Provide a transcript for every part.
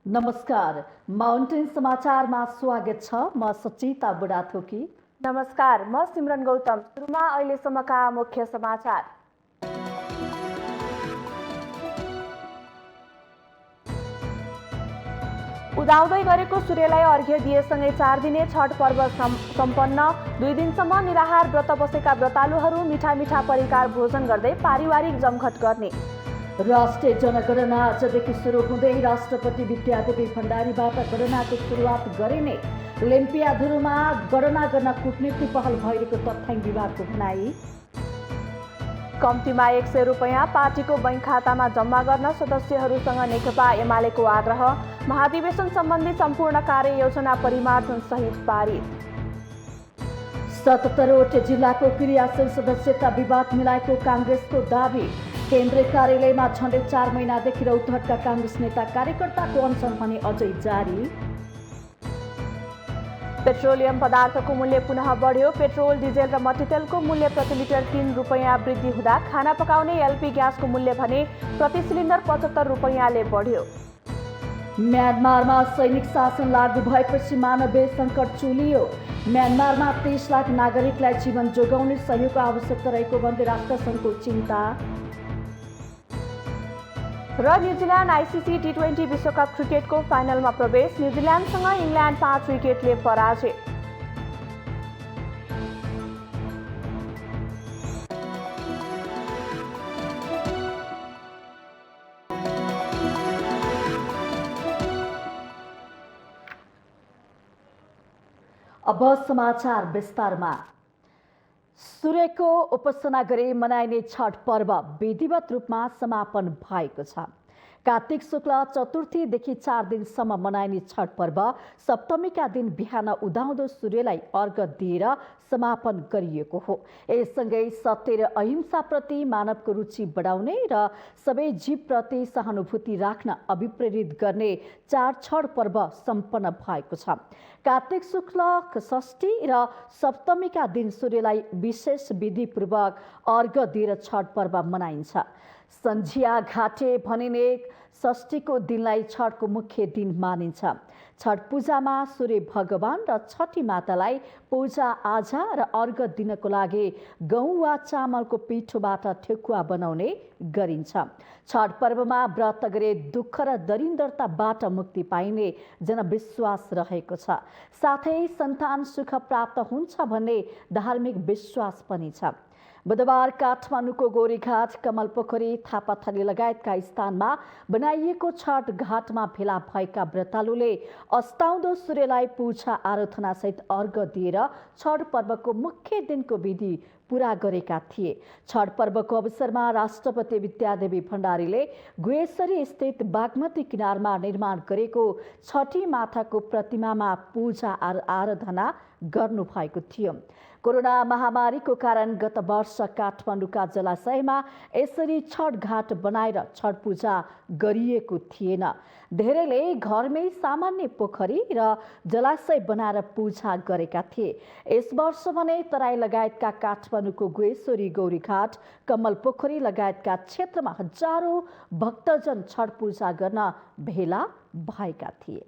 नमस्कार, माउन्टेन समाचारमा स्वागत छ। म सचिता बुढाथोकी। नमस्कार, म सिमरन गौतम। सुरुमा अहिलेसम्मका मुख्य समाचार। उदाउँदै गरेको सूर्यलाई अर्घ्य दिएसँगै 4 दिने छठ पर्व सम्पन्न। 2 दिनसम्म निराहार व्रत बसेका व्रतालुहरू मिठा मिठा परिकार भोजन गर्दै पारिवारिक जमघट गर्ने। राष्ट्रिय जनगणना आजदेखि सुरु हुँदै राष्ट्रपति विद्यादेवी भण्डारीबाट गणनाको सुरुवात गरिने। ओलम्पियाडहरूमा गणना गर्न कूटनीति पहल भइरहेको तथ्याङ्क विभागको भनाई। कम्तीमा 100 रुपैयाँ पार्टीको बैंक खातामा जम्मा गर्न सदस्यहरूसँग नेकपा एमालेको आग्रह। महाधिवेशन सम्बन्धी सम्पूर्ण कार्ययोजना परिमार्जन सहित पारित। 77वटा जिल्लाको क्रियाशील सदस्यता विवाद मिलाएको काङ्ग्रेसको दावी। केन्द्रीय कार्यालयमा झण्डै 4 महिनादेखि रौतहटका काङ्ग्रेस नेता कार्यकर्ताको अनसन भने अझै जारी। पेट्रोलियम पदार्थको मूल्य पुनः बढ्यो। पेट्रोल, डिजेल र मट्टीतेलको मूल्य प्रति लिटर 3 रुपैयाँ वृद्धि हुँदा खाना पकाउने एलपी ग्यासको मूल्य भने प्रति सिलिन्डर 75 रुपैयाँले बढ्यो। म्यानमारमा सैनिक शासन लागू भएपछि मानवीय सङ्कट चुलियो। म्यानमारमा 30 लाख नागरिकलाई जीवन जोगाउने सहयोगको आवश्यकता रहेको भन्दै राष्ट्रसङ्घको चिन्ता। र न्युजिल्यान्ड आइसिसी T20 विश्वकप क्रिकेटको फाइनलमा प्रवेश। न्युजिल्यान्डसँग इङ्ल्यान्ड 5 विकेटले पराजय। अब समाचार विस्तारमा। सूर्यको उपासना गरी मनाइने छठ पर्व विधिवत रूपमा समापन भएको छ। कार्तिक शुक्ल चतुर्थीदेखि 4 दिनसम्म मनाइने छठ पर्व सप्तमीका दिन बिहान उदाउँदो सूर्यलाई अर्घ दिएर समापन गरिएको हो। यससँगै सत्य र अहिंसाप्रति मानवको रुचि बढाउने र सबै जीवप्रति सहानुभूति राख्न अभिप्रेरित गर्ने चाड छठ पर्व सम्पन्न भएको छ। कार्तिक शुक्ल षष्ठी र सप्तमीका दिन सूर्यलाई विशेष विधिपूर्वक अर्घ दिएर छठ पर्व मनाइन्छ। सन्झिया घाटे भनिने षष्ठीको दिनलाई छठको मुख्य दिन मानिन्छ। छठ पूजामा सूर्य भगवान र छठी मातालाई पूजा आजा र अर्घ दिनको लागि गहुँ वा चामलको पिठोबाट ठेकुवा बनाउने गरिन्छ। छठ पर्वमा व्रत गरे दुःख र दरिद्रताबाट मुक्ति पाइने जनविश्वास रहेको छ। साथै सन्तान सुख प्राप्त हुन्छ भन्ने धार्मिक विश्वास पनि छ। बुधबार काठमाडौँको गोरीघाट, कमलपोखरी, थापाथली लगायतका स्थानमा बनाइएको छठ घाटमा भेला भएका व्रतालुले अस्ताउँदो सूर्यलाई पूजा आराधनासहित अर्घ दिएर छठ पर्वको मुख्य दिनको विधि पूरा गरेका थिए। छठ पर्वको अवसरमा राष्ट्रपति विद्यादेवी भण्डारीले गुहेश्वरी स्थित बागमती किनारमा निर्माण गरेको छठी माताको प्रतिमामा पूजा आराधना गर्नुभएको थियो। कोरोना महामारीको कारण गत वर्ष काठमाडौँका जलाशयमा यसरी छठ घाट बनाएर छठ पूजा गरिएको थिएन। धेरैले घरमै सामान्य पोखरी र जलाशय बनाएर पूजा गरेका थिए। यस वर्ष भने तराई लगायतका काठमाडौँको गुहेश्वरी, गौरीघाट, कमल पोखरी लगायतका क्षेत्रमा हजारौं भक्तजन छठ पूजा गर्न भेला भएका थिए।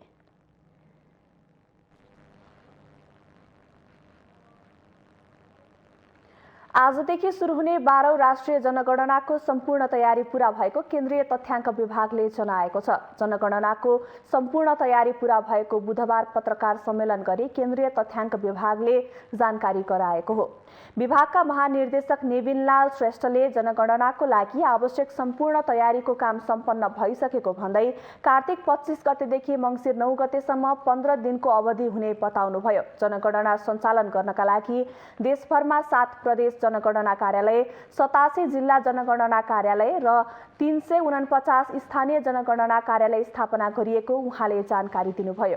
आजदेखि सुरु हुने 12औं राष्ट्रिय जनगणनाको सम्पूर्ण तयारी पूरा भएको केन्द्रीय तथ्याङ्क विभागले जनाएको छ। जनगणनाको सम्पूर्ण तयारी पूरा भएको बुधबार पत्रकार सम्मेलन गरी केन्द्रीय तथ्याङ्क विभागले जानकारी गराएको हो। विभागका महानिर्देशक निबिनलाल श्रेष्ठले जनगणनाको लागि आवश्यक सम्पूर्ण तयारीको काम सम्पन्न भइसकेको भन्दै कार्तिक 25 गतेदेखि मङ्सिर 9 गतेसम्म 15 दिनको अवधि हुने बताउनुभयो। जनगणना सञ्चालन गर्नका लागि देशभरमा 7 प्रदेश जनगणना कार्यालय, 87 जिल्ला जनगणना कार्यालय र 349 स्थानीय जनगणना कार्यालय स्थापना गरिएको उहाँले जानकारी दिनुभयो।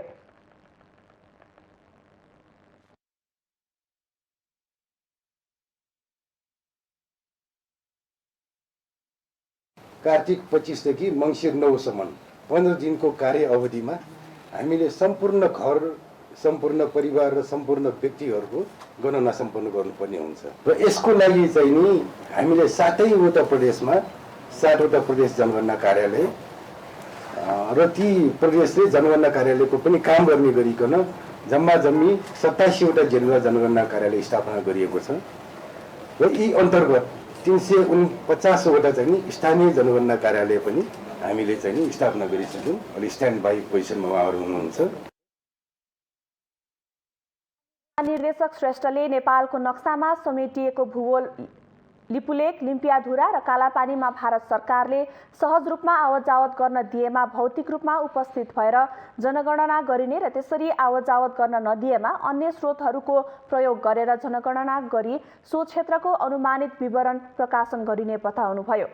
कार्तिक 25 देखि मङ्सिर 9 सम्म 15 दिनको कार्य अवधिमा हामीले सम्पूर्ण घर, सम्पूर्ण परिवार र सम्पूर्ण व्यक्तिहरूको गणना सम्पन्न गर्नुपर्ने हुन्छ। र यसको लागि चाहिँ नि हामीले 7वटा प्रदेशमा 7वटा प्रदेश जनगणना कार्यालय र ती प्रदेशले जनगणना कार्यालयको पनि काम गर्ने गरिकन जम्मा जम्मी 87वटा जिल्ला जनगणना कार्यालय स्थापना गरिएको छ र यी अन्तर्गत 349वटा चाहिँ स्थानीय जनगणना कार्यालय पनि हामीले चाहिँ स्थापना गरिसक्यौँ। अहिले स्ट्यान्ड बाई पोजिसनमा उहाँहरू हुनुहुन्छ। निर्देशक श्रेष्ठले नेपालको नक्सामा समेटिएको भूगोल लिपुलेख, लिम्पियाधुरा र कालापानीमा भारत सरकारले सहज रूपमा आवत जावत गर्न दिएमा भौतिक रूपमा उपस्थित भएर जनगणना गरिने र त्यसरी आवत जावत गर्न नदिएमा अन्य स्रोतहरूको प्रयोग गरेर जनगणना गरी सो क्षेत्रको अनुमानित विवरण प्रकाशन गरिने बताउनुभयो।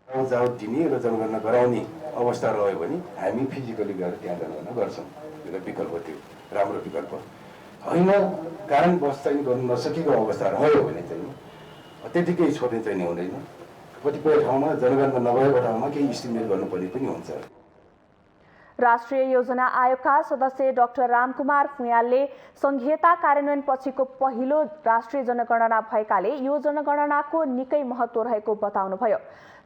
आवत जावत दिने र जनगणना गराउने अवस्था रह्यो भने हामी फिजिकली गएर त्यहाँ जनगणना गर्छौँ। यो विकल्प थियो, राम्रो विकल्प होइन। कारणवश चाहिँ गर्न नसकेको अवस्था रह्यो भने चाहिँ त्यतिकै छोड्ने चाहिँ हुँदैन। कतिपय ठाउँमा जनगणना नभएको ठाउँमा केही इस्टिमेट गर्नुपर्ने पनि हुन्छ। राष्ट्रिय योजना आयोगका सदस्य डाक्टर रामकुमार फुयालले संघीयता कार्यान्वयन पछिको पहिलो राष्ट्रिय जनगणना भएकाले यो जनगणनाको निकै महत्त्व रहेको बताउनुभयो।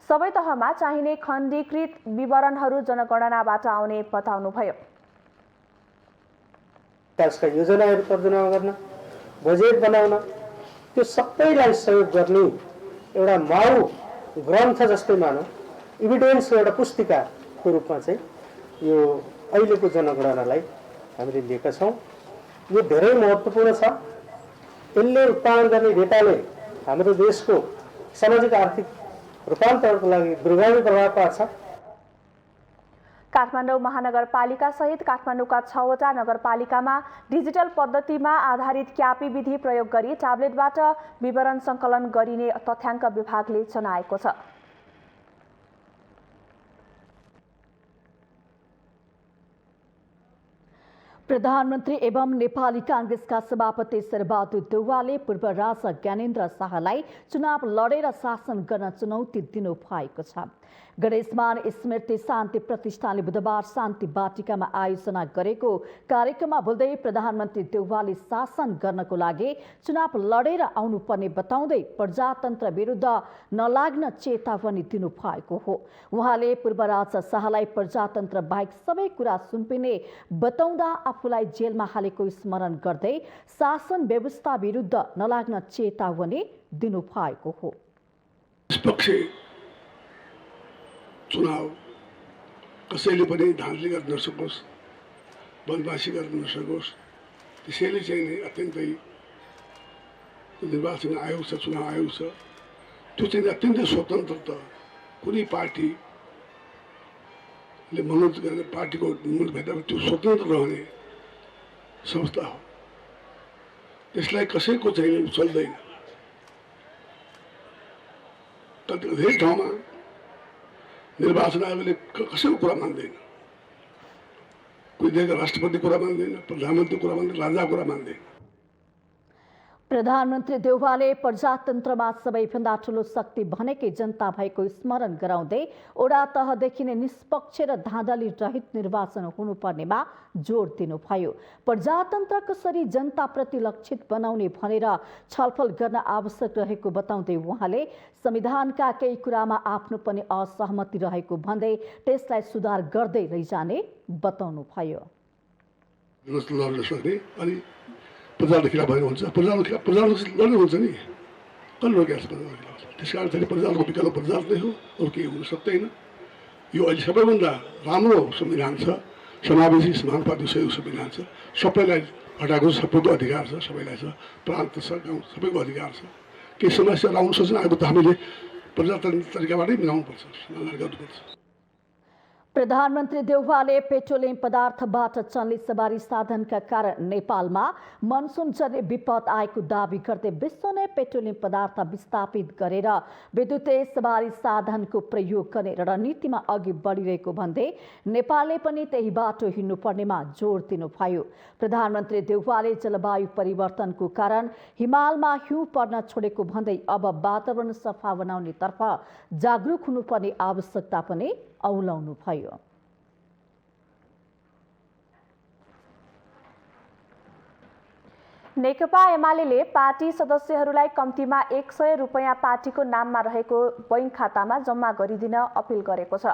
सबै तहमा चाहिने खण्डीकृत विवरणहरू जनगणनाबाट आउने बताउनुभयो। ट्याक्सका योजनाहरू तर्जुमा गर्न, बजेट बनाउन, त्यो सबैलाई सहयोग गर्ने एउटा माउ ग्रन्थ जस्तै मानौँ, इभिडेन्सको एउटा पुस्तिकाको रूपमा चाहिँ यो अहिलेको जनगणनालाई हामीले लिएका छौँ। यो धेरै महत्त्वपूर्ण छ। यसले उत्पादन गर्ने डेटाले हाम्रो देशको सामाजिक आर्थिक रूपान्तरणको लागि दूरगामी प्रभाव पार्छ। काठमाडौँ महानगरपालिका सहित काठमाडौँका 6वटा नगरपालिकामा डिजिटल पद्धतिमा आधारित क्यापी विधि प्रयोग गरी ट्याब्लेटबाट विवरण सङ्कलन गरिने तथ्याङ्क विभागले जनाएको छ। प्रधानमन्त्री एवं नेपाली काङ्ग्रेसका सभापति शेरबहादुर देउवाले पूर्व राजा ज्ञानेन्द्र शाहलाई चुनाव लडेर शासन गर्न चुनौती दिनु भएको छ। गणेशमान स्मृति शान्ति प्रतिष्ठानले बुधबार शान्ति बाटिकामा आयोजना गरेको कार्यक्रममा बोल्दै प्रधानमन्त्री देउवाले शासन गर्नको लागि चुनाव लडेर आउनुपर्ने बताउँदै प्रजातन्त्र विरुद्ध नलाग्न चेतावनी दिनु भएको हो। उहाँले पूर्व राजा शाहलाई प्रजातन्त्र बाहेक सबै कुरा सुम्पिने बताउँदा आफूलाई जेलमा हालेको स्मरण गर्दै शासन व्यवस्था विरुद्ध नलाग्न चेतावनी दिनु भएको हो। चुनाव कसैले पनि धाँधली गर्न नसकोस्, बदमासी गर्न नसकोस्, त्यसैले चाहिँ नि अत्यन्तै निर्वाचन आयोग छ, चुनाव आयोग छ, त्यो चाहिँ अत्यन्तै स्वतन्त्र, कुनै पार्टीले मनोज गर्ने पार्टीको मूल भेदभाव त्यो स्वतन्त्र रहने संस्था हो। त्यसलाई कसैको चाहिँ चल्दैन। धेरै ठाउँमा निर्वाचन आयोगले कसैको कुरा मान्दैन। कोही देशका राष्ट्रपति कुरा मान्दैन, प्रधानमन्त्री कुरा मान्दैन, राजा कुरा मान्दैन। प्रधानमन्त्री देउवाले प्रजातन्त्रमा सबैभन्दा ठूलो शक्ति भनेकै जनता भएको स्मरण गराउँदै ओडा तहदेखि नै निष्पक्ष र धाँधली रहित निर्वाचन हुनुपर्नेमा जोड दिनुभयो। प्रजातन्त्र कसरी जनताप्रति लक्षित बनाउने भनेर छलफल गर्न आवश्यक रहेको बताउँदै उहाँले संविधानका केही कुरामा आफ्नो पनि असहमति रहेको भन्दै त्यसलाई सुधार गर्दै लैजाने बताउनुभयो। प्रजाको खिलाफ भएको हुन्छ, प्रजाको लड्नु हुन्छ नि, कसले रोकेको छ प्रजाको खिलाफ? त्यस कारण चाहिँ प्रजाको विकल्प प्रजा नै हो, अरू केही हुन सक्दैन। यो अहिले सबैभन्दा राम्रो संविधान छ, समावेशी समानुपातिक सहयोग संविधान छ। सबैलाई हटाएको सबैको अधिकार छ, सबैलाई छ, प्रान्त छ, गाउँ सबैको अधिकार छ। केही समस्याहरू आउनु सक्छ आएको त हामीले प्रजातान्त्रिक तरिकाबाटै मिलाउनुपर्छ, समाधान गर्नुपर्छ। प्रधानमन्त्री देउवाले पेट्रोलियम पदार्थबाट चल्ने सवारी साधनका कारण नेपालमा मनसुनजन्य विपद आएको दावी गर्दै विश्व नै पेट्रोलियम पदार्थ विस्थापित गरेर विद्युतीय सवारी साधनको प्रयोग गर्ने रणनीतिमा अघि बढिरहेको भन्दै नेपालले पनि त्यही बाटो हिँड्नुपर्नेमा जोड दिनुभयो। प्रधानमन्त्री देउवाले जलवायु परिवर्तनको कारण हिमालमा हिउँ पर्न छोडेको भन्दै अब वातावरण सफा बनाउनेतर्फ जागरुक हुनुपर्ने आवश्यकता पनि औलाउनुभयो। नेकपा एमाले पार्टी सदस्यहरूलाई कम्तीमा 100 रुपैयाँ पार्टीको नाममा रहेको बैंक खातामा जम्मा गरिदिन अपिल गरेको छ।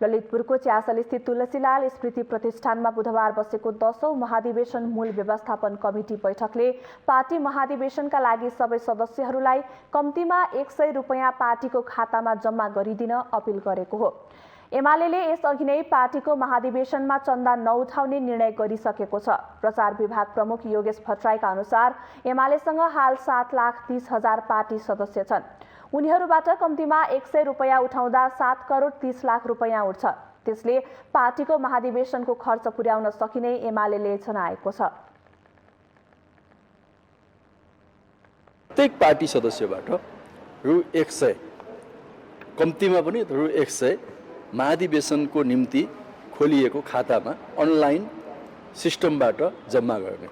ललितपुरको च्यासलस्थित तुलसीलाल स्मृति प्रतिष्ठानमा बुधबार बसेको 10औं महाधिवेशन मूल व्यवस्थापन कमिटी बैठकले पार्टी महाधिवेशनका लागि सबै सदस्यहरूलाई कम्तीमा 100 रुपैयाँ पार्टीको खातामा जम्मा गरिदिन अपिल गरेको हो। एमाले यसअघि नै पार्टीको महाधिवेशनमा चन्दा नउठाउने निर्णय गरिसकेको छ। प्रचार विभाग प्रमुख योगेश भट्टराईका अनुसार एमालेसँग हाल 7,30,000 पार्टी सदस्य छन्। उनीहरूबाट कम्तीमा 100 रुपैयाँ उठाउँदा 7 करोड 30 लाख रुपैयाँ उठ्छ। त्यसले पार्टीको महाधिवेशनको खर्च पुर्याउन सकिने एमाले जनाएको छ। प्रत्येक पार्टी सदस्यबाट रु 100 कम्तीमा पनि रु 100 महाधिवेशनको निम्ति खोलिएको खातामा अनलाइन सिस्टमबाट जम्मा गर्ने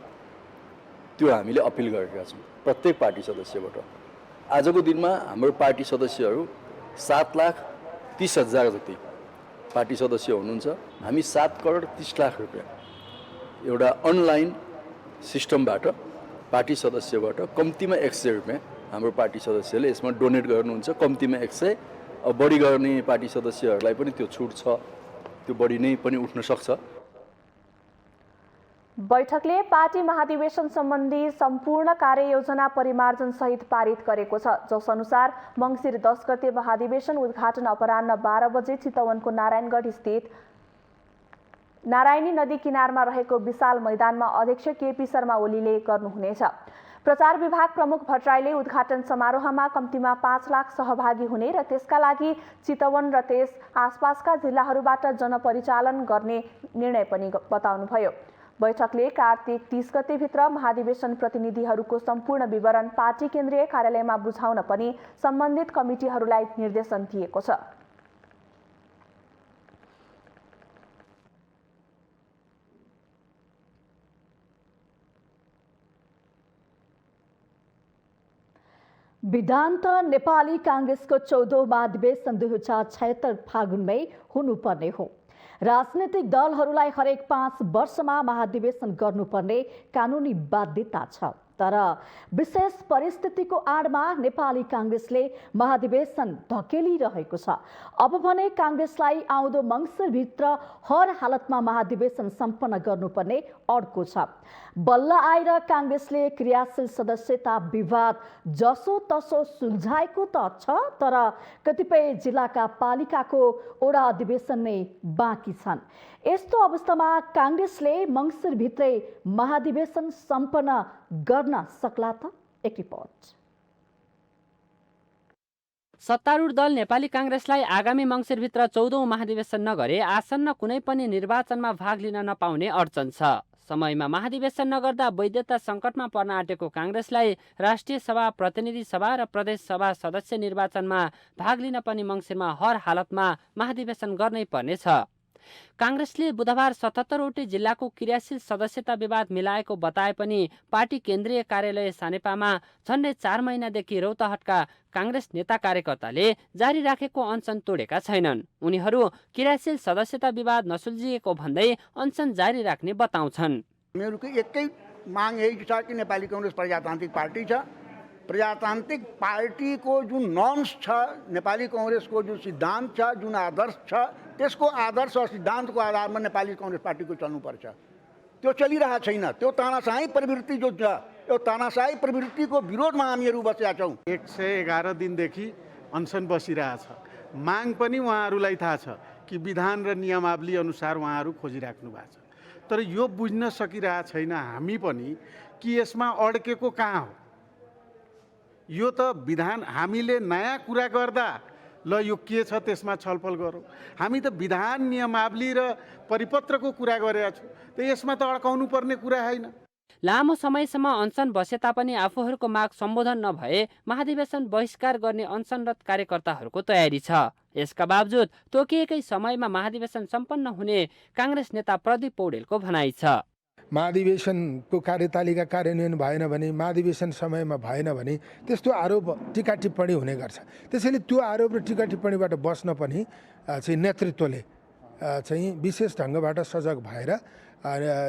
त्यो हामीले अपिल गरेका छौँ प्रत्येक पार्टी सदस्यबाट। आजको दिनमा हाम्रो पार्टी सदस्यहरू 7,30,000 जति पार्टी सदस्य हुनुहुन्छ। हामी 7 करोड 30 लाख रुपैयाँ एउटा अनलाइन सिस्टमबाट पार्टी सदस्यबाट कम्तीमा 100 रुपैयाँ हाम्रो पार्टी सदस्यले यसमा डोनेट गर्नुहुन्छ। कम्तीमा 100, बढी गर्ने पार्टी सदस्यहरूलाई पनि त्यो छुट छ, त्यो बढी नै पनि उठ्न सक्छ। बैठकले पार्टी महाधिवेशन सम्बन्धी सम्पूर्ण कार्ययोजना परिमार्जन सहित पारित गरेको छ, जस अनुसार मङ्सिर 10 गते महाधिवेशन उद्घाटन अपराह्न 12 बजे चितवनको नारायणगढ स्थित नारायणी नदी किनारमा रहेको विशाल मैदानमा अध्यक्ष केपी शर्मा ओलीले गर्नुहुनेछ। प्रचार विभाग प्रमुख भट्टराईले उद्घाटन समारोहमा कम्तीमा 5 लाख सहभागी हुने र त्यसका लागि चितवन र त्यस आसपासका जिल्लाहरूबाट जनपरिचालन गर्ने निर्णय पनि बताउनुभयो। बैठकले कार्तिक 30 गतेभित्र महाधिवेशन प्रतिनिधिहरूको सम्पूर्ण विवरण पार्टी केन्द्रीय कार्यालयमा बुझाउन पनि सम्बन्धित कमिटीहरूलाई निर्देशन दिएको छ। विधान्त नेपाली काङ्ग्रेसको 14औं महाधिवेशन 2076 फागुनमै हुनुपर्ने हो। राजनीतिक दलहरूलाई हरेक 5 वर्षमा महाधिवेशन गर्नुपर्ने कानुनी बाध्यता छ, तर विशेष परिस्थितिको आडमा नेपाली काङ्ग्रेसले महाधिवेशन धकेलिरहेको छ। अब भने काङ्ग्रेसलाई आउँदो मङ्सिरभित्र हर हालतमा महाधिवेशन सम्पन्न गर्नुपर्ने अड्को छ। बल्ल आएर काङ्ग्रेसले क्रियाशील सदस्यता विवाद जसो तसो सुल्झाएको त छ, तर कतिपय जिल्लाका पालिकाको ओडा अधिवेशन नै बाँकी छन्। यस्तो अवस्थामा काङ्ग्रेसले मङ्सिरभित्रै महाधिवेशन सम्पन्न गर्न सक्ला त? एक रिपोर्ट। सत्तारूढ दल नेपाली काङ्ग्रेसलाई आगामी मङ्सिरभित्र 14औं महाधिवेशन नगरे आसन्न कुनै पनि निर्वाचनमा भाग लिन नपाउने अडचन छ। समयमा महाधिवेशन नगर्दा वैधता सङ्कटमा पर्न आँटेको काङ्ग्रेसलाई राष्ट्रिय सभा, प्रतिनिधि सभा र प्रदेश सभा सदस्य निर्वाचनमा भाग लिन पनि मङ्सिरमा हर हालतमा महाधिवेशन गर्नै पर्नेछ। काङ्ग्रेसले बुधबार 77वटै जिल्लाको क्रियाशील सदस्यता विवाद मिलाएको बताए पनि पार्टी केन्द्रीय कार्यालय सानेपामा झन्डै 4 महिनादेखि रौतहटका काङ्ग्रेस नेता कार्यकर्ताले जारी राखेको अनसन तोडेका छैनन्। उनीहरू क्रियाशील सदस्यता विवाद नसुल्झिएको भन्दै अनसन जारी राख्ने बताउँछन्। हामीहरूको एकै माग यही छ कि नेपाली काङ्ग्रेस प्रजातान्त्रिक पार्टी छ। प्रजातान्त्रिक पार्टीको जुन नर्म्स छ, नेपाली काङ्ग्रेसको जुन सिद्धान्त छ, जुन आदर्श छ, त्यसको आदर्श र सिद्धान्तको आधारमा नेपाली काङ्ग्रेस पार्टीको चल्नुपर्छ। त्यो चलिरहेको छैन। त्यो तानाशाही प्रवृत्ति जो छ, यो तानाशाही प्रवृत्तिको विरोधमा हामीहरू बसेका छौँ। 111 दिनदेखि अनसन बसिरहेछ। माग पनि उहाँहरूलाई थाहा छ कि विधान र नियमावली अनुसार उहाँहरू खोजिराख्नु भएको छ, तर यो बुझ्न सकिरहेको छैन हामी पनि कि यसमा अड्केको कहाँ हो। यो त विधान हामीले नयाँ कुरा गर्दा ल यो के छ त्यसमा छलफल गरौँ। हामी त विधान नियमावली र परिपत्रको कुरा गरेका छौँ, त यसमा त अड्काउनु पर्ने कुरा होइन। लामो समयसम्म अनसन बसे तापनि आफूहरूको माग सम्बोधन नभए महाधिवेशन बहिष्कार गर्ने अनसनरत कार्यकर्ताहरूको तयारी छ। यसका बावजुद तोकिएकै समयमा महाधिवेशन सम्पन्न हुने काङ्ग्रेस नेता प्रदीप पौडेलको भनाइ छ। महाधिवेशनको कार्यतालिका कार्यान्वयन भएन भने, महाधिवेशन समयमा भएन भने त्यस्तो आरोप टिका टिप्पणी हुने गर्छ। त्यसैले त्यो आरोप र टिका टिप्पणीबाट बस्न पनि चाहिँ नेतृत्वले चाहिँ विशेष ढङ्गबाट सजग भएर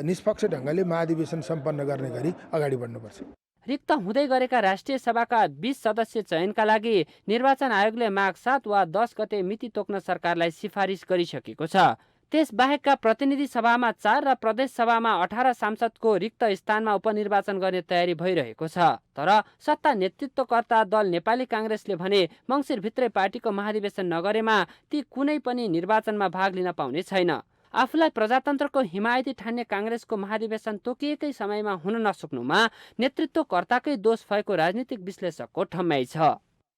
निष्पक्ष ढङ्गले महाधिवेशन सम्पन्न गर्ने गरी अगाडि बढ्नुपर्छ। रिक्त हुँदै गरेका राष्ट्रिय सभाका 20 सदस्य चयनका लागि निर्वाचन आयोगले माघ 7 वा 10 गते मिति तोक्न सरकारलाई सिफारिस गरिसकेको छ। त्यसबाहेकका प्रतिनिधि सभामा 4 र प्रदेश सभामा 18 सांसदको रिक्त स्थानमा उपनिर्वाचन गर्ने तयारी भइरहेको छ। तर सत्ता नेतृत्वकर्ता दल नेपाली काङ्ग्रेसले भने मङ्सिरभित्रै पार्टीको महाधिवेशन नगरेमा ती कुनै पनि निर्वाचनमा भाग लिन पाउने छैन। आफूलाई प्रजातन्त्रको हिमायती ठान्ने काङ्ग्रेसको महाधिवेशन तोकिएकै समयमा हुन नसक्नुमा नेतृत्वकर्ताकै दोष भएको राजनीतिक विश्लेषकको ठम्याइ छ।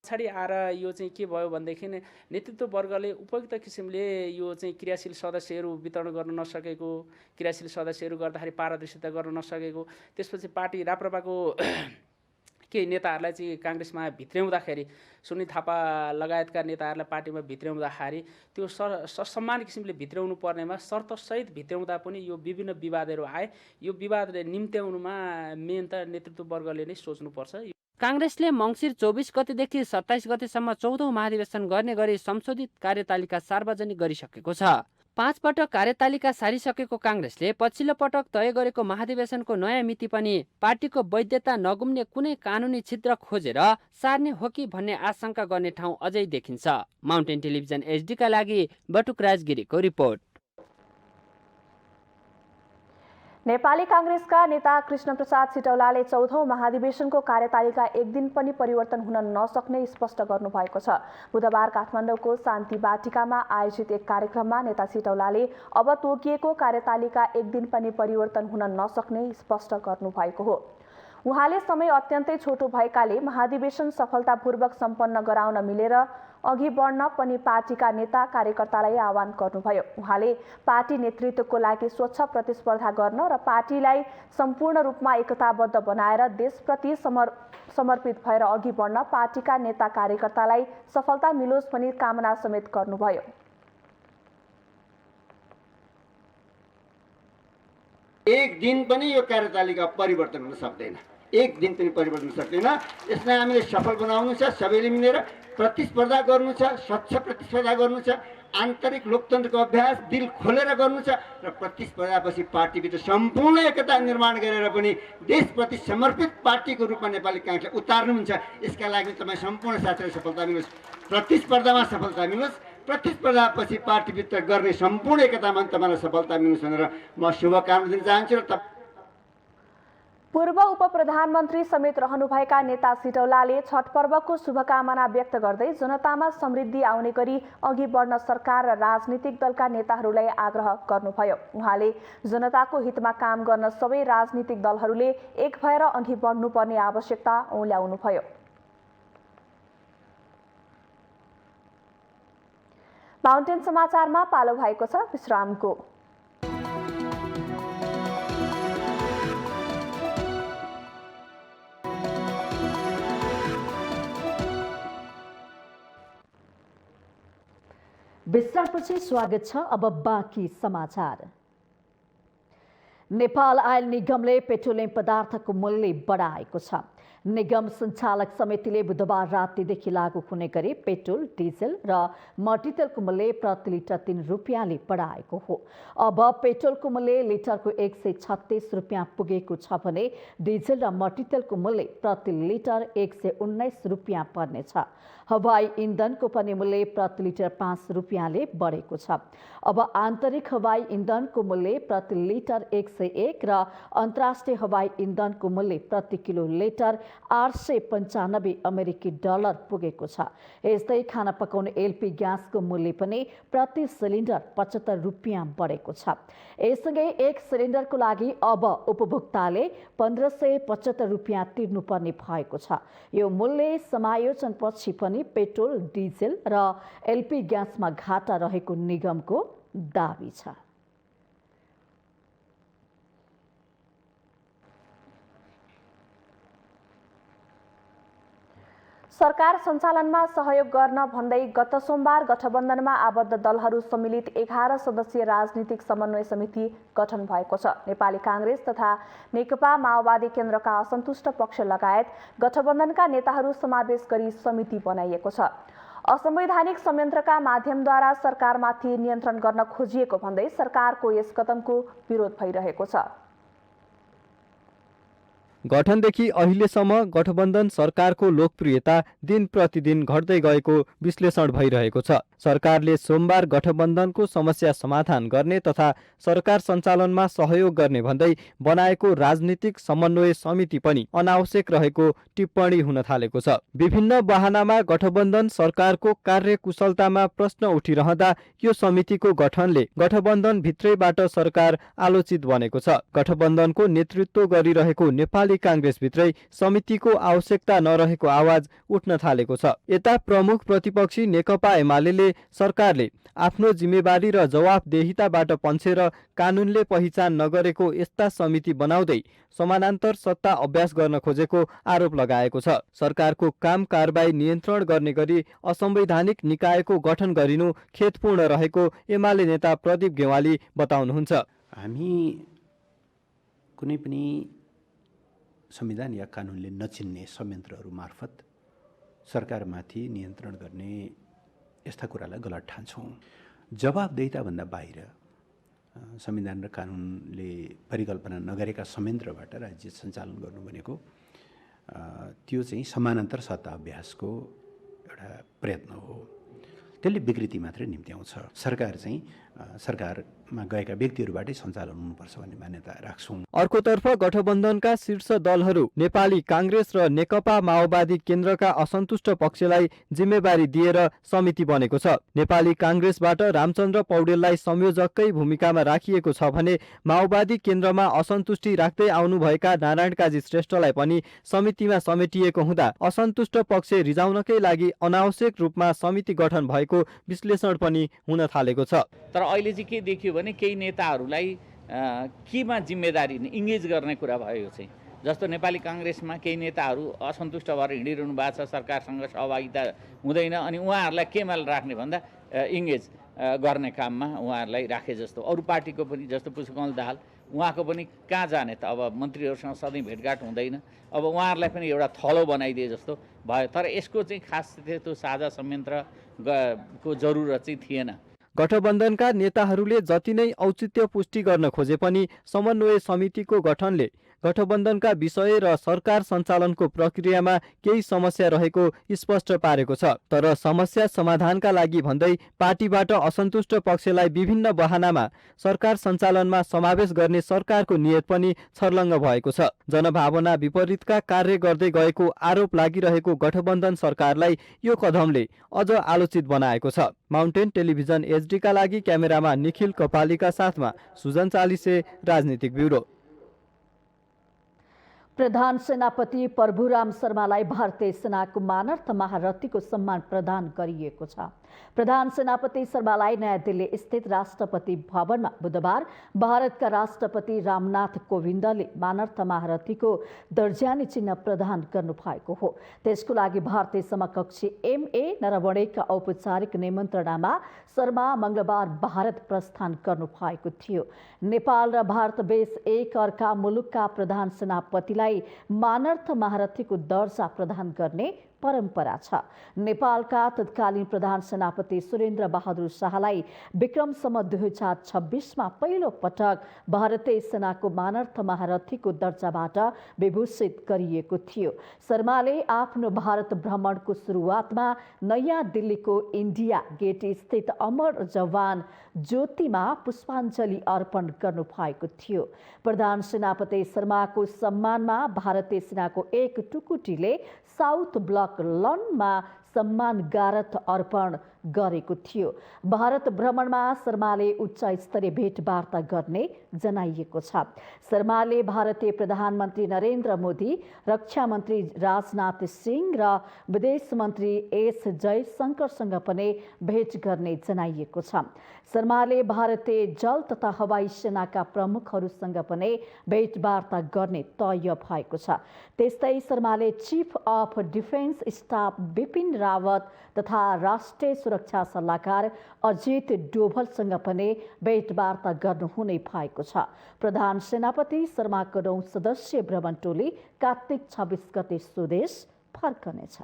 पछाडि आएर यो चाहिँ के भयो भनेदेखि नेतृत्व वर्गले उपयुक्त किसिमले यो चाहिँ क्रियाशील सदस्यहरू वितरण गर्न नसकेको, क्रियाशील सदस्यहरू गर्दाखेरि पारदर्शिता गर्न नसकेको, त्यसपछि पार्टी राप्रपाको केही नेताहरूलाई चाहिँ काङ्ग्रेसमा भित्र्याउँदाखेरि सुनिल थापा लगायतका नेताहरूलाई पार्टीमा भित्र्याउँदाखेरि त्यो ससम्मान किसिमले भित्र्याउनु पर्नेमा शर्तसहित भित्र्याउँदा पनि यो विभिन्न विवादहरू आए। यो विवादले निम्त्याउनुमा मेन त नेतृत्व वर्गले नै सोच्नुपर्छ। काङ्ग्रेसले मङ्सिर 24 गतेदेखि 27 गतेसम्म 14औं महाधिवेशन गर्ने गरी संशोधित कार्यतालिका सार्वजनिक गरिसकेको छ। 5 पटक कार्यतालिका सारिसकेको काङ्ग्रेसले पछिल्लो पटक तय गरेको महाधिवेशनको नयाँ मिति पनि पार्टीको वैधता नगुम्ने कुनै कानुनी छिद्र खोजेर सार्ने हो कि भन्ने आशंका गर्ने ठाउँ अझै देखिन्छ। माउन्टेन टेलिभिजन एचडीका लागि बटुक राजगिरीको रिपोर्ट। नेपाली काङ्ग्रेसका नेता कृष्णप्रसाद सिटौलाले 14औं महाधिवेशनको कार्यतालिका एक दिन पनि परिवर्तन हुन नसक्ने स्पष्ट गर्नुभएको छ। बुधबार काठमाडौँको शान्ति बाटिकामा आयोजित एक कार्यक्रममा नेता सिटौलाले अब तोकिएको कार्यतालिका एक दिन पनि परिवर्तन हुन नसक्ने स्पष्ट गर्नुभएको हो। उहाँले समय अत्यन्तै छोटो भएकाले महाधिवेशन सफलतापूर्वक सम्पन्न गराउन मिलेर अघि बढ्न पनि पार्टीका नेता कार्यकर्तालाई आह्वान गर्नुभयो। उहाँले पार्टी नेतृत्वको लागि स्वच्छ प्रतिस्पर्धा गर्न र पार्टीलाई सम्पूर्ण रूपमा एकताबद्ध बनाएर देशप्रति समर्पित भएर अघि बढ्न पार्टीका नेता कार्यकर्तालाई सफलता मिलोस् भनी कामना समेत गर्नुभयो। एक दिन पनि यो कार्यतालिका परिवर्तन हुन सक्दैन, एक दिन पनि परिवर्तन हुन सक्दैन। यसलाई हामीले सफल बनाउनु छ, सबैले मिलेर प्रतिस्पर्धा गर्नु छ, स्वच्छ प्रतिस्पर्धा गर्नु छ, आन्तरिक लोकतन्त्रको अभ्यास दिल खोलेर गर्नु छ र प्रतिस्पर्धापछि पार्टीभित्र सम्पूर्ण एकता निर्माण गरेर पनि देशप्रति समर्पित पार्टीको रूपमा नेपाली काङ्ग्रेसलाई उतार्नुहुन्छ। यसका लागि तपाईँ सम्पूर्ण साथीलाई सफलता मिलोस्, प्रतिस्पर्धामा सफलता मिलोस्, प्रतिस्पर्धापछि पार्टीभित्र गर्ने सम्पूर्ण एकतामा तपाईँलाई सफलता मिलोस् भनेर म शुभकामना दिन चाहन्छु। र पूर्व उपप्रधानमन्त्री समेत रहनुभएका नेता सिटौलाले छठ पर्वको शुभकामना व्यक्त गर्दै जनतामा समृद्धि आउने गरी अघि बढ्न सरकार र राजनीतिक दलका नेताहरूलाई आग्रह गर्नुभयो। उहाँले जनताको हितमा काम गर्न सबै राजनीतिक दलहरूले एक भएर अघि बढ्नुपर्ने आवश्यकता औल्याउनुभयो। माउन्टेन समाचारमा पालो भएको छ विश्रामको। विश्रामपछि स्वागत छ। अब बाँकी समाचार। नेपाल आयल निगमले पेट्रोलियम पदार्थको मूल्य बढाएको छ। निगम सञ्चालक समितिले बुधबार रातिदेखि लागू हुने गरी पेट्रोल, डिजेल र मट्टीतेलको मूल्य प्रति लिटर 3 रुपियाँले बढाएको हो। अब पेट्रोलको मूल्य लिटरको 136 रुपियाँ पुगेको छ भने डिजेल र मट्टीतेलको मूल्य प्रति लिटर 119 रुपियाँ पर्नेछ। हवाई इन्धनको पनि मूल्य प्रति लिटर 5 रुपियाँले बढेको छ। अब आन्तरिक हवाई इन्धनको मूल्य प्रति लिटर 101 र अन्तर्राष्ट्रिय हवाई इन्धनको मूल्य प्रति किलो लिटर 895 अमेरिकी डलर पुगेको छ। यस्तै खाना पकाउने एलपी ग्यासको मूल्य पनि प्रति सिलिन्डर 75 रुपियाँ बढेको छ। यससँगै एक सिलिन्डरको लागि अब उपभोक्ताले 1575 रुपियाँ तिर्नुपर्ने भएको छ। यो मूल्य समायोजनपछि पनि पेट्रोल, डिजेल र एलपी ग्यासमा घाटा रहेको निगमको दाबी छ। सरकार सञ्चालनमा सहयोग गर्न भन्दै गत सोमबार गठबन्धनमा आबद्ध दलहरू सम्मिलित 11 सदस्यीय राजनीतिक समन्वय समिति गठन भएको छ। नेपाली काङ्ग्रेस तथा नेकपा माओवादी केन्द्रका असन्तुष्ट पक्ष लगायत गठबन्धनका नेताहरू समावेश गरी समिति बनाइएको छ। असंवैधानिक संयन्त्रका माध्यमद्वारा सरकारमाथि नियन्त्रण गर्न खोजिएको भन्दै सरकारको यस कदमको विरोध भइरहेको छ। गठनदेखि अहिलेसम्म गठबन्धन सरकारको लोकप्रियता दिन प्रतिदिन घट्दै गएको विश्लेषण भइरहेको छ। सरकारले सोमबार गठबन्धनको समस्या समाधान गर्ने तथा सरकार सञ्चालनमा सहयोग गर्ने भन्दै बनाएको राजनीतिक समन्वय समिति पनि अनावश्यक रहेको टिप्पणी हुन थालेको छ। विभिन्न बहानामा गठबन्धन सरकारको कार्यकुशलतामा प्रश्न उठिरहँदा यो समितिको गठनले गठबन्धन भित्रैबाट सरकार आलोचित बनेको छ। गठबन्धनको नेतृत्व गरिरहेको नेपाली कांग्रेसभित्रै समितिको आवश्यकता नरहेको आवाज उठ्न थालेको छ। यता प्रमुख प्रतिपक्षी नेकपा एमाले सरकारले आफ्नो जिम्मेवारी र जवाफदेहिताबाट पन्छेर कानूनले पहिचान नगरेको यस्ता समिति बनाउँदै समानान्तर सत्ता अभ्यास गर्न खोजेको आरोप लगाएको छ। सरकारको काम कारबाही नियन्त्रण गर्ने गरी असंवैधानिक निकायको गठन गरिनु खेदपूर्ण रहेको एमाले नेता प्रदीप गेवाली बताउनुहुन्छ। हामी कुनै पनि संविधान या कानुनले नचिन्ने संयन्त्रहरू मार्फत सरकारमाथि नियन्त्रण गर्ने यस्ता कुरालाई गलत ठान्छौँ। जवाबदेहिताभन्दा बाहिर संविधान र कानुनले परिकल्पना नगरेका संयन्त्रबाट राज्य सञ्चालन गर्नु भनेको त्यो चाहिँ समानान्तर सत्ता अभ्यासको एउटा प्रयत्न हो। त्यसले विकृति मात्रै निम्त्याउँछ। सरकार चाहिँ सरकारमा गएका व्यक्तिहरूबाटै सञ्चालन हुनुपर्छ भन्ने मान्यता राख्छौँ। अर्कोतर्फ गठबन्धनका शीर्ष दलहरू नेपाली कांग्रेस र नेकपा माओवादी केन्द्रका असन्तुष्ट पक्षलाई जिम्मेवारी दिएर समिति बनेको छ। नेपाली कांग्रेसबाट रामचन्द्र पौडेललाई संयोजककै भूमिकामा राखिएको छ भने माओवादी केन्द्रमा असन्तुष्टि राख्दै आउनुभएका नारायण काजी श्रेष्ठलाई पनि समितिमा समेटिएको हुँदा असन्तुष्ट पक्ष रिजाउनकै लागि अनावश्यक रूपमा समिति गठन भएको विश्लेषण पनि हुन थालेको छ। तर अहिले चाहिँ के देखियो भने केही नेताहरूलाई केमा जिम्मेदारी इङ्गेज गर्ने कुरा भयो। चाहिँ जस्तो नेपाली काङ्ग्रेसमा केही नेताहरू असन्तुष्ट भएर हिँडिरहनु भएको छ, सरकारसँग सहभागिता हुँदैन, अनि उहाँहरूलाई केमा राख्ने भन्दा इङ्गेज गर्ने काममा उहाँहरूलाई राखे जस्तो। अरू पार्टीको पनि जस्तो पुष्पकमल दाहाल उहाँको पनि कहाँ जाने त, अब मन्त्रीहरूसँग सधैँ भेटघाट हुँदैन, अब उहाँहरूलाई पनि एउटा थलो बनाइदिए जस्तो भयो। तर यसको चाहिँ खास त्यो साझा संयन्त्रको जरुरत चाहिँ थिएन। गठबन्धनका नेताहरूले जति नै औचित्य पुष्टि गर्न खोजे पनि समन्वय समितिको गठनले गठबन्धनका विषय र सरकार सञ्चालनको प्रक्रियामा केही समस्या रहेको स्पष्ट पारेको छ। तर समस्या समाधानका लागि भन्दै पार्टीबाट असन्तुष्ट पक्षलाई विभिन्न बहानामा सरकार सञ्चालनमा समावेश गर्ने सरकारको नियत पनि छर्लङ्ग भएको छ। जनभावना विपरीतका कार्य गर्दै गएको आरोप लागिरहेको गठबन्धन सरकारलाई यो कदमले अझ आलोचित बनाएको छ। माउन्टेन टेलिभिजन एचडीका लागि क्यामेरामा निखिल कपालीका साथमा सुजन चालिसे, राजनीतिक ब्युरो। प्रधान सेनापति प्रभुराम शर्मालाई भारतीय सेनाको मानर्थ महारथीको सम्मान प्रदान गरिएको छ। प्रधान सेनापति शर्मालाई नयाँ दिल्ली स्थित राष्ट्रपति भवनमा बुधबार भारतका राष्ट्रपति रामनाथ कोविन्दले मानर्थ महारथीको दर्जानी चिन्ह प्रदान गर्नुभएको हो। त्यसको लागि भारतीय समकक्षी MA नरवणेका औपचारिक निमन्त्रणामा शर्मा मंगलबार भारत प्रस्थान गर्नुभएको थियो। नेपाल र भारत बीच एक अर्का मुलुकका प्रधान सेनापतिलाई मानर्थ महारथीको दर्जा प्रदान गर्ने परम्परा छ। नेपालका तत्कालीन प्रधान सेनापति सुरेन्द्र बहादुर शाहलाई विक्रमसम्म 2026मा पहिलो पटक भारतीय सेनाको मानर्थ महारथीको दर्जाबाट विभूषित गरिएको थियो। शर्माले आफ्नो भारत भ्रमणको सुरुवातमा नयाँ दिल्लीको इन्डिया गेट स्थित अमर जवान ज्योतिमा पुष्पाञ्जली अर्पण गर्नुभएको थियो। प्रधान सेनापति शर्माको सम्मानमा भारतीय सेनाको एक टुकुटीले साउथ ब्लक लनमा सम्मान गारथ अर्पण गरेको थियो। भारत भ्रमणमा शर्माले उच्च स्तरीय भेटवार्ता गर्ने जनाइएको छ। शर्माले भारतीय प्रधानमन्त्री नरेन्द्र मोदी, रक्षा मन्त्री राजनाथ सिंह र विदेश मन्त्री S जयशंकरसँग पनि भेट गर्ने जनाइएको छ। शर्माले भारतीय जल तथा हवाई सेनाका प्रमुखहरूसँग पनि भेटवार्ता गर्ने तय भएको छ। त्यस्तै शर्माले chief of defence staff Bipin Rawat तथा राष्ट्रिय सुरक्षा सल्लाहकार अजित डोभलसँग पनि भेटवार्ता गर्नुहुने भएको छ। प्रधान सेनापति शर्माको 9 सदस्यीय भ्रमण टोली कार्तिक 26 गते स्वदेश फर्कनेछ।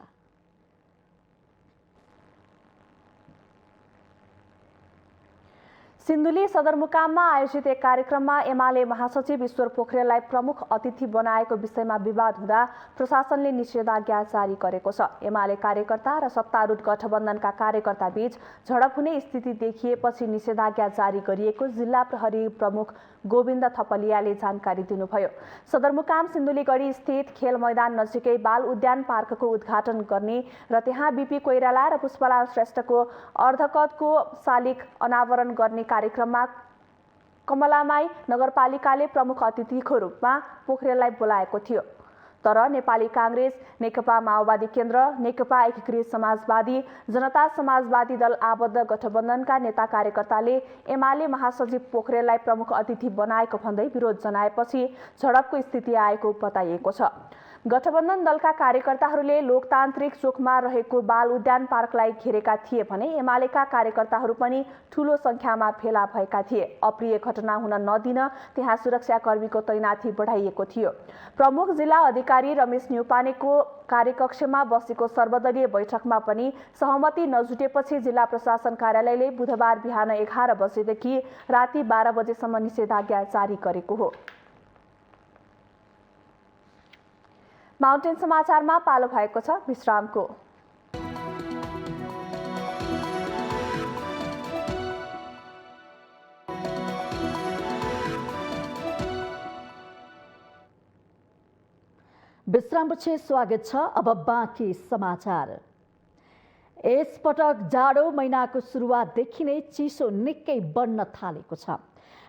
सिन्धुली सदरमुकाममा आयोजित एक कार्यक्रममा एमाले महासचिव ईश्वर पोखरेललाई प्रमुख अतिथि बनाएको विषयमा विवाद हुँदा प्रशासनले निषेधाज्ञा जारी गरेको छ। एमाले कार्यकर्ता र सत्तारूढ गठबन्धनका कार्यकर्ता बीच झडप हुने स्थिति देखिएपछि निषेधाज्ञा जारी गरिएको जिल्ला प्रहरी प्रमुख गोविन्द थपलियाले जानकारी दिनुभयो। सदरमुकाम सिन्धुलीगढी स्थित खेल मैदान नजिकै बाल उद्यान पार्कको उद्घाटन गर्ने र त्यहाँ बीपी कोइराला र पुष्पलाल श्रेष्ठको अर्धकदको शालिग अनावरण गर्ने कार्यक्रममा कमलामाई नगरपालिकाले प्रमुख अतिथिको रूपमा पोखरेललाई बोलाएको थियो। तर नेपाली कांग्रेस, नेकपा माओवादी केन्द्र, नेकपा एकीकृत समाजवादी, जनता समाजवादी दल आबद्ध गठबन्धनका नेता कार्यकर्ताले एमाले महासचिव पोखरेललाई प्रमुख अतिथि बनाएको भन्दै विरोध जनाएपछि झडपको स्थिति आएको बताइएको छ। गठबन्धन दलका कार्यकर्ताहरूले लोकतान्त्रिक चोकमा रहेको बाल उद्यान पार्कलाई घेरेका थिए भने एमालेका कार्यकर्ताहरू पनि ठूलो संख्यामा फेला भएका थिए। अप्रिय घटना हुन नदिन त्यहाँ सुरक्षाकर्मीको तैनाथी बढाइएको थियो। प्रमुख जिल्ला अधिकारी रमेश न्युपानेको कार्यकक्षमा बसेको सर्वदलीय बैठकमा पनि सहमति नजुटेपछि जिल्ला प्रशासन कार्यालयले बुधबार बिहान 11 बजेदेखि राति 12 बजेसम्म निषेधाज्ञा जारी गरेको हो। माउन्टेन समाचारमा पालो भएको छ विश्रामको। विश्रामपछि स्वागत छ। अब बाँकी समाचार। यसपटक जाडो महिनाको सुरुवातदेखि नै चिसो निकै बढ्न थालेको छ।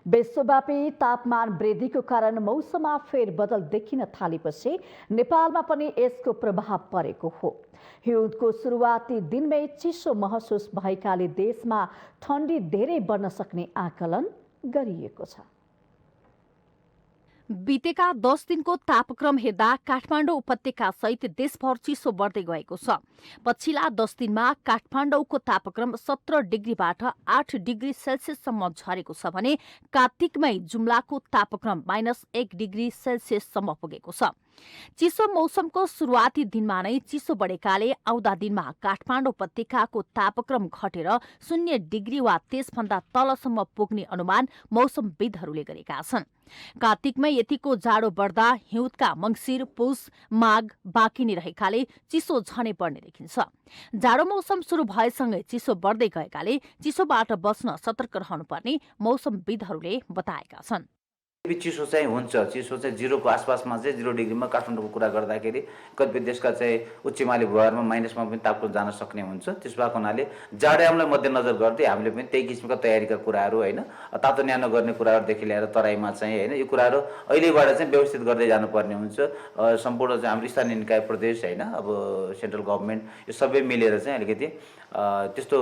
विश्वव्यापी तापमान वृद्धिको कारण मौसममा फेरबदल देखिन थालेपछि नेपालमा पनि यसको प्रभाव परेको हो। हिउँदको सुरुवाती दिनमै चिसो महसुस भएकाले देशमा ठण्डी धेरै बढ्न सक्ने आकलन गरिएको छ। बितेका 10 दिनको तापक्रम हेर्दा काठमाडौँ उपत्यका सहित देशभर चिसो बढ्दै गएको छ। पछिल्ला 10 दिनमा काठमाडौँको तापक्रम 17 डिग्रीबाट 8 डिग्री सेल्सियससम्म झरेको छ भने कार्तिकमै जुम्लाको तापक्रम -1 डिग्री सेल्सियससम्म पुगेको छ। चिसो मौसमको सुरुवाती दिनमा नै चिसो बढेकाले आउँदा दिनमा काठमाडौँ उपत्यकाको तापक्रम घटेर 0 डिग्री वा त्यसभन्दा तलसम्म पुग्ने अनुमान मौसमविदहरूले गरेका छन्। कार्तिकमै यतिको जाडो बढ्दा हिउँदका मङ्सिर, पुष, माघ बाँकी नै रहेकाले चिसो झनै बढ्ने देखिन्छ। जाडो मौसम सुरु भएसँगै चिसो बढ्दै गएकाले चिसोबाट बच्न सतर्क रहनुपर्ने मौसमविदहरूले बताएका छन्। चिसो चाहिँ हुन्छ, चिसो चाहिँ 0 को आसपासमा चाहिँ 0 डिग्रीमा काठमाडौँको कुरा गर्दाखेरि कतिपय देशका चाहिँ उच्च हिमाली भूभागमा माइनसमा पनि तापक्रम जान सक्ने हुन्छ। त्यस भएको हुनाले जाडोयामलाई मध्यनजर गर्दै हामीले पनि त्यही किसिमका तयारीका कुराहरू होइन, तातो न्यानो गर्ने कुराहरूदेखि लिएर तराईमा चाहिँ होइन, यो कुराहरू अहिलेबाट चाहिँ व्यवस्थित गर्दै जानुपर्ने हुन्छ। सम्पूर्ण चाहिँ हाम्रो स्थानीय निकाय प्रदेश होइन, अब सेन्ट्रल गभर्मेन्ट यो सबै मिलेर चाहिँ अलिकति त्यस्तो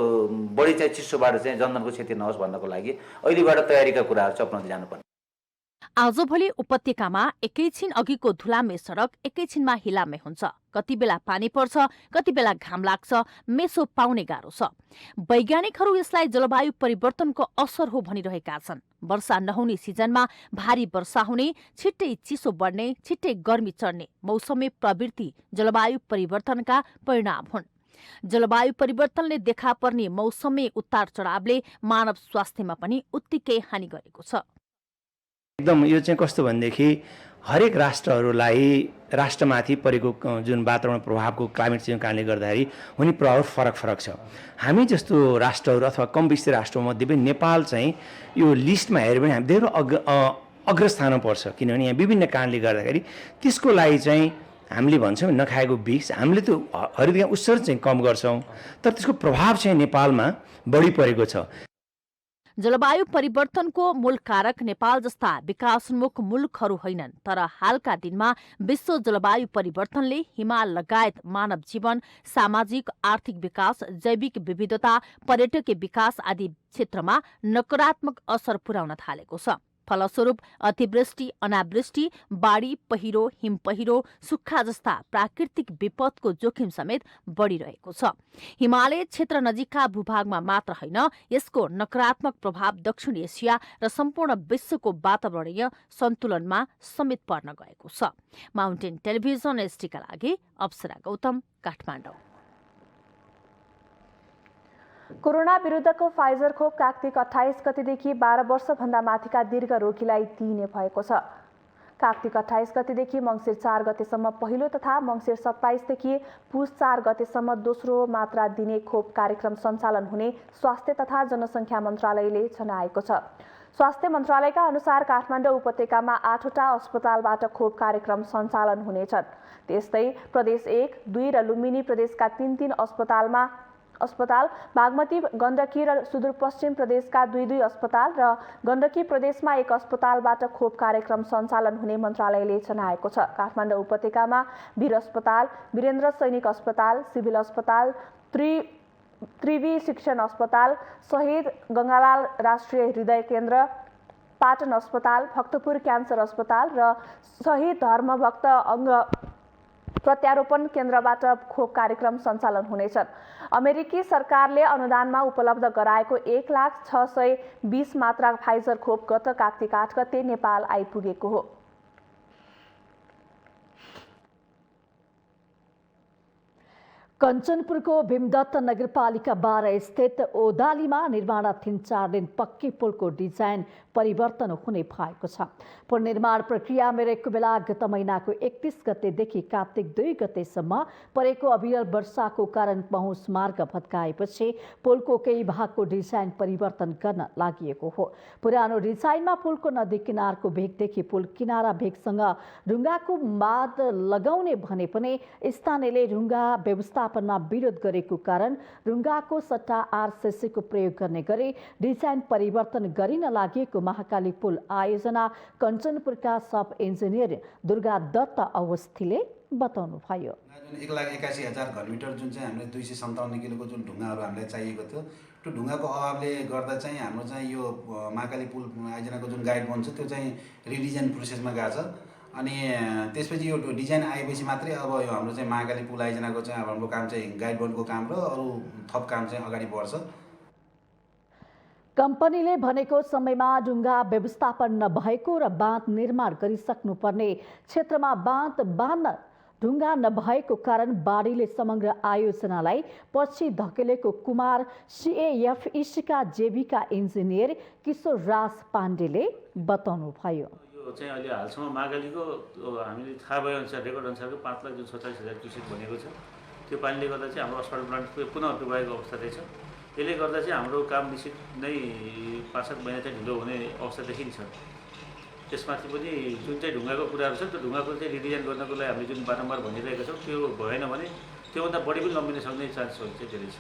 बढी चाहिँ चिसोबाट चाहिँ जनधनको क्षति नहोस् भन्नको लागि अहिलेबाट तयारीका कुराहरू चाहिँ अपनाउँदै जानुपर्ने। आजभोलि उपत्यकामा एकैछिन अघिको धुलामे सडक एकैछिनमा हिलामे हुन्छ। कति बेला पानी पर्छ, कति बेला घाम लाग्छ, मेसो पाउने गाह्रो छ। वैज्ञानिकहरू यसलाई जलवायु परिवर्तनको असर हो भनिरहेका छन्। वर्षा नहुने सिजनमा भारी वर्षा हुने, छिट्टै चिसो बढ्ने, छिट्टै गर्मी चढ्ने मौसमी प्रवृत्ति जलवायु परिवर्तनका परिणाम हुन्। जलवायु परिवर्तनले देखा पर्ने मौसमी उतार चढावले मानव स्वास्थ्यमा पनि उत्तिकै हानि गरेको छ। एकदम यो चाहिँ कस्तो भनेदेखि हरेक राष्ट्रहरूलाई राष्ट्रमाथि परेको जुन वातावरण प्रभावको क्लाइमेट चेन्जको कारणले गर्दाखेरि हुने प्रभाव फरक फरक छ। हामी जस्तो राष्ट्रहरू अथवा कम विकसित राष्ट्रमध्ये पनि नेपाल चाहिँ यो लिस्टमा हेऱ्यो भने हामी धेरै अग्रस्थानमा पर्छ। किनभने यहाँ विभिन्न कारणले गर्दाखेरि त्यसको लागि चाहिँ हामीले भन्छौँ नखाएको विष, हामीले त हरित उत्सर्जन चाहिँ कम गर्छौँ, तर त्यसको प्रभाव चाहिँ नेपालमा बढी परेको छ। जलवायु परिवर्तनको मूल कारक नेपाल जस्ता विकासोन्मुख मुलुकहरू होइनन्, तर हालका दिनमा विश्व जलवायु परिवर्तनले हिमाल लगायत मानव जीवन, सामाजिक आर्थिक विकास, जैविक विविधता, पर्यटकीय विकास आदि क्षेत्रमा नकारात्मक असर पुर्याउन थालेको छ। फलस्वरूप अतिवृष्टि, अनावृष्टि, बाढी, पहिरो, हिमपहिरो, सुक्खा जस्ता प्राकृतिक विपदको जोखिम समेत बढिरहेको छ। हिमालय क्षेत्र नजिकका भूभागमा मात्र होइन, यसको नकारात्मक प्रभाव दक्षिण एसिया र सम्पूर्ण विश्वको वातावरणीय सन्तुलनमा समेत पर्न गएको छ। माउन्टेन टेलिभिजन एसटीका लागि अप्सरा गौतम, काठमाडौँ। कोरोना विरुद्धको फाइजर खोप कार्तिक 28 गतेदेखि 12 वर्षभन्दा माथिका दीर्घ रोगीलाई दिइने भएको छ। कार्तिक 28 गतेदेखि मङ्सिर 4 गतेसम्म पहिलो तथा मङ्सिर 27 देखि पुस 4 गतेसम्म दोस्रो मात्रा दिने खोप कार्यक्रम सञ्चालन हुने स्वास्थ्य तथा जनसङ्ख्या मन्त्रालयले जनाएको छ। स्वास्थ्य मन्त्रालयका अनुसार काठमाडौँ उपत्यकामा 8वटा अस्पतालबाट खोप कार्यक्रम सञ्चालन हुनेछन्। त्यस्तै प्रदेश 1, 2 र लुम्बिनी प्रदेशका 3 अस्पताल, बागमती, गण्डकी र सुदूरपश्चिम प्रदेशका 2 अस्पताल र गण्डकी प्रदेशमा 1 अस्पतालबाट खोप कार्यक्रम सञ्चालन हुने मन्त्रालयले जनाएको छ। काठमाडौँ उपत्यकामा वीर अस्पताल, वीरेन्द्र सैनिक अस्पताल, सिभिल अस्पताल, त्रिवी शिक्षण अस्पताल, शहीद गङ्गालाल राष्ट्रिय हृदय केन्द्र, पाटन अस्पताल, भक्तपुर क्यान्सर अस्पताल र शहीद धर्मभक्त अङ्ग प्रत्यारोपण केन्द्रबाट खोप कार्यक्रम सञ्चालन हुनेछन्। अमेरिकी सरकारले अनुदानमा उपलब्ध गराएको 1,06,20 मात्रा फाइजर खोप गत कार्तिक 8 गते नेपाल आइपुगेको हो। कञ्चनपुरको भीमदत्त नगरपालिका 12 स्थित ओदालीमा निर्माणाधीन 4 लेन पक्की पुलको डिजाइन परिवर्तन हुने भएको छ। पुल निर्माण प्रक्रियामा रहेको बेला गत महिनाको 31 गतेदेखि कार्तिक 2 गतेसम्म परेको अविरल वर्षाको कारण पहुँच मार्ग भत्काएपछि पुलको केही भागको डिजाइन परिवर्तन गर्न लागि हो। पुरानो डिजाइनमा पुलको नदी किनारको भेगदेखि पुल किनारा भेगसँग ढुङ्गाको माद लगाउने भने पनि स्थानीयले ढुङ्गा व्यवस्थापनमा विरोध गरेको कारण ढुङ्गाको सट्टा आरसीसीको प्रयोग गर्ने गरी डिजाइन परिवर्तन गरिन लागि महाकाली पुल आयोजना कञ्चनपुरका सब इन्जिनियर दुर्गा दत्त अवस्थीले बताउनु भयो। 1,81,000 घनमिटर जुन चाहिँ हामीले 257 किलोको जुन ढुङ्गाहरू हामीलाई चाहिएको थियो, त्यो ढुङ्गाको अभावले गर्दा चाहिँ हाम्रो चाहिँ यो महाकाली पुल आयोजनाको जुन गाइड बन्छ त्यो चाहिँ रिडिजाइन प्रोसेसमा गएको छ। अनि त्यसपछि यो डिजाइन आएपछि मात्रै अब यो हाम्रो चाहिँ महाकाली पुल आयोजनाको चाहिँ अब हाम्रो काम चाहिँ गाइड बनको काम र अरू थप काम चाहिँ अगाडि बढ्छ। कम्पनीले भनेको समयमा ढुङ्गा व्यवस्थापन नभएको र बाँध निर्माण गरिसक्नुपर्ने क्षेत्रमा बाँध बाँध्न ढुङ्गा नभएको कारण बाढीले समग्र आयोजनालाई पछि धकेलेको कुमार CAFECका जेबीका इन्जिनियर किशोर राज पाण्डेले बताउनु भयो। यो चाहिँ अहिले हालसम्म महाकालीको हामीले थाहा भए अनुसार रेकर्ड अनुसारको 5,46,000 क्युसेक बनेको छ। त्यो पानीले गर्दा चाहिँ हाम्रो अस्पताल प्लान्ट पुनः डुबाएको अवस्था रहेछ। यसले गर्दा चाहिँ हाम्रो काम निश्चित नै 5-7 महिना चाहिँ ढिलो हुने अवस्था देखिन्छ। त्यसमाथि पनि जुन चाहिँ ढुङ्गाको कुराहरू छ त्यो ढुङ्गाको चाहिँ रिडिजाइन गर्नको लागि हामीले जुन बारम्बार भनिरहेका छौँ त्यो भएन भने त्योभन्दा बढी पनि लम्बिन सक्ने चान्सहरू चाहिँ धेरै छ।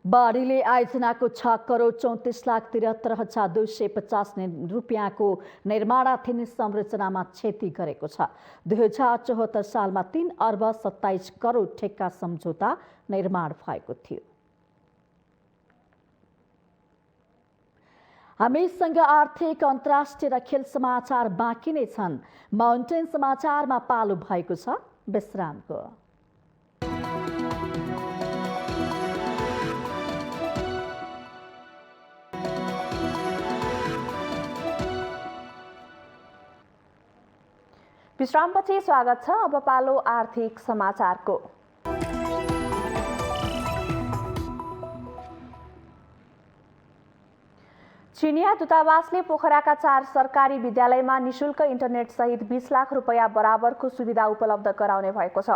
बाढीले आयोजनाको 6,34,73,250 रुपियाँको निर्माणाधीन संरचनामा क्षति गरेको छ। 2074 सालमा 3,27 करोड ठेक्का सम्झौता निर्माण भएको थियो। हामीसँग आर्थिक अन्तर्राष्ट्रिय र खेल समाचार बाँकी नै छन्। माउन्टेन समाचारमा पालो भएको छ विश्रामको। विश्रामपछि स्वागत छ। अब पालो आर्थिक समाचारको। चिनिया दूतावासले पोखराका 4 सरकारी विद्यालयमा निशुल्क इन्टरनेट सहित 20 लाख रुपैयाँ बराबरको सुविधा उपलब्ध गराउने भएको छ।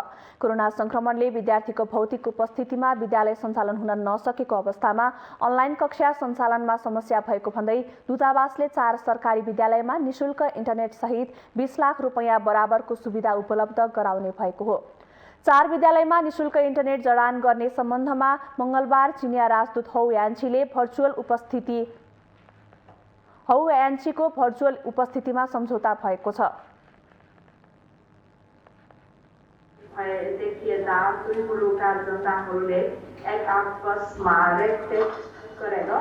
कोरोना संक्रमणले विद्यार्थीको भौतिक उपस्थितिमा विद्यालय सञ्चालन हुन नसकेको अवस्थामा अनलाइन कक्षा सञ्चालनमा समस्या भएको भन्दै दूतावासले 4 सरकारी विद्यालयमा निशुल्क इन्टरनेट सहित 20 लाख रुपैयाँ बराबरको सुविधा उपलब्ध गराउने भएको हो। 4 विद्यालयमा निशुल्क इन्टरनेट जडान गर्ने सम्बन्धमा मंगलबार चिनिया राजदूत हौ यान्चीको भर्चुअल उपस्थितिमा सम्झौता भएको छ। देखिएता दुई मुलुकका जनताहरूले एक आपसमा रेखदेख गरेर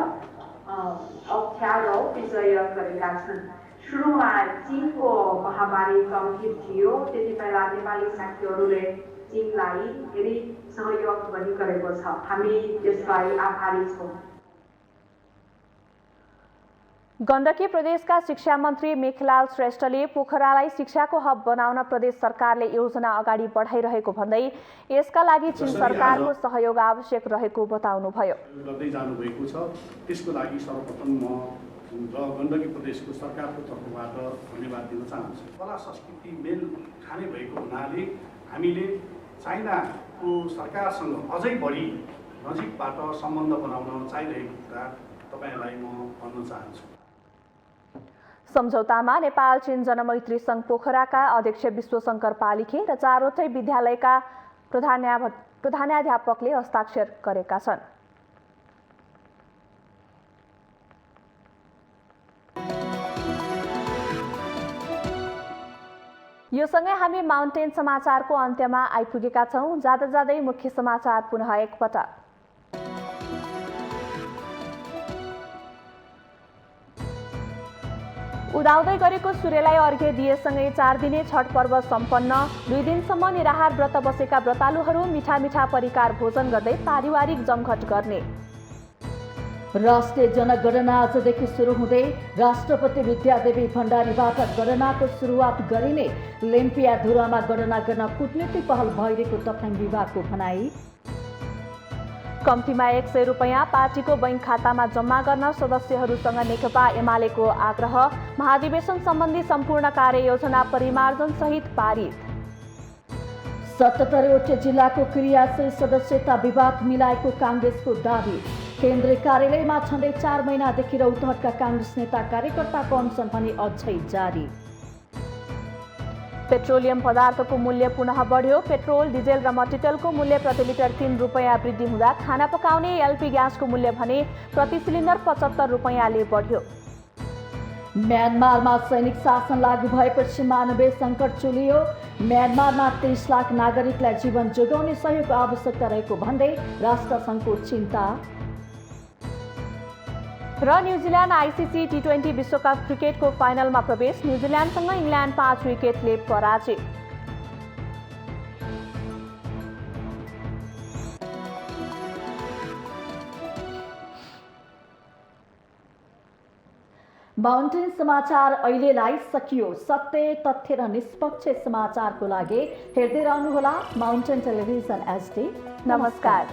अप्ठ्यारो विजय गरेका छन्। सुरुमा चीनको महामारी गम्भीर थियो, त्यति बेला नेपाली साथीहरूले चीनलाई धेरै सहयोग पनि गरेको छ। हामी त्यसलाई आभारी छौँ। गण्डकी प्रदेशका शिक्षा मन्त्री मेखलाल श्रेष्ठले पोखरालाई शिक्षाको हब बनाउन प्रदेश सरकारले योजना अगाडि बढाइरहेको भन्दै यसका लागि चीन सरकारको सहयोग आवश्यक रहेको बताउनुभयो। गर्दै जानुभएको छ, त्यसको लागि सर्वप्रथम म गण्डकी प्रदेशको सरकारको तर्फबाट धन्यवाद दिन चाहन्छु। कला संस्कृति मेल खाने भएको हुनाले हामीले चाइनाको सरकारसँग अझै बढी नजिकबाट सम्बन्ध बनाउन चाहिरहेको कुरा तपाईँहरूलाई म भन्न चाहन्छु। सम्झौतामा नेपाल चीन जनमैत्री सङ्घ पोखराका अध्यक्ष विश्वशङ्कर पालिखे र 4वटै विद्यालयका प्रधानाध्यापकले हस्ताक्षर गरेका छन्। यो सँगै हामी माउन्टेन समाचारको अन्त्यमा आइपुगेका छौं। जाँदा जाँदै मुख्य समाचार पुनः एकपटक। उदाउँदै गरेको सूर्यलाई अर्घ्य दिएसँगै 4 दिने छठ पर्व सम्पन्न। 2 दिनसम्म निराहार व्रत बसेका व्रतालुहरू मिठा मिठा परिकार भोजन गर्दै पारिवारिक जमघट गर्ने। राष्ट्रिय जनगणना आजदेखि सुरु हुँदै राष्ट्रपति विद्यादेवी भण्डारीबाट गणनाको सुरुवात गरिने। लेम्पियाधुरामा गणना गर्न कूटनीतिक पहल भइरहेको तथ्याङ्क विभागको भनाई। कम्तीमा 100 रुपैयाँ पार्टीको बैंक खातामा जम्मा गर्न सदस्यहरूसँग नेकपा एमालेको आग्रह। महाधिवेशन सम्बन्धी सम्पूर्ण कार्ययोजना परिमार्जन सहित पारित। 77वटै जिल्लाको क्रियाशील सदस्यता विवाद मिलाएको काङ्ग्रेसको दावी। केन्द्रीय कार्यालयमा झण्डै 4 महिनादेखि रौतहटका काङ्ग्रेस नेता कार्यकर्ताको अनसन भने अझै जारी। पेट्रोलियम पदार्थको मूल्य पुनः बढ्यो। पेट्रोल, डिजेल र मट्टितेलको मूल्य प्रति लिटर 3 रुपैयाँ वृद्धि हुँदा खाना पकाउने एलपी ग्यासको मूल्य भने प्रति सिलिन्डर 75 रुपैयाँले बढ्यो। म्यानमारमा सैनिक शासन लागू भएपछि मानवीय सङ्कट चुलियो। म्यानमारमा 30 लाख नागरिकलाई जीवन जोगाउने सहयोगको आवश्यकता रहेको भन्दै राष्ट्रसङ्घको चिन्ता। र न्युजिल्यान्ड आइसिसी टी20 विश्वकप क्रिकेटको फाइनलमा प्रवेश। न्युजिल्यान्डसँग इङ्ल्यान्ड 5 विकेटले पराजित। माउन्टेन समाचार अहिलेलाई सकियो। सत्य, तथ्य र निष्पक्ष समाचारको लागि हेर्दै रहनुहोला माउन्टेन टेलिभिजन HD। नमस्कार।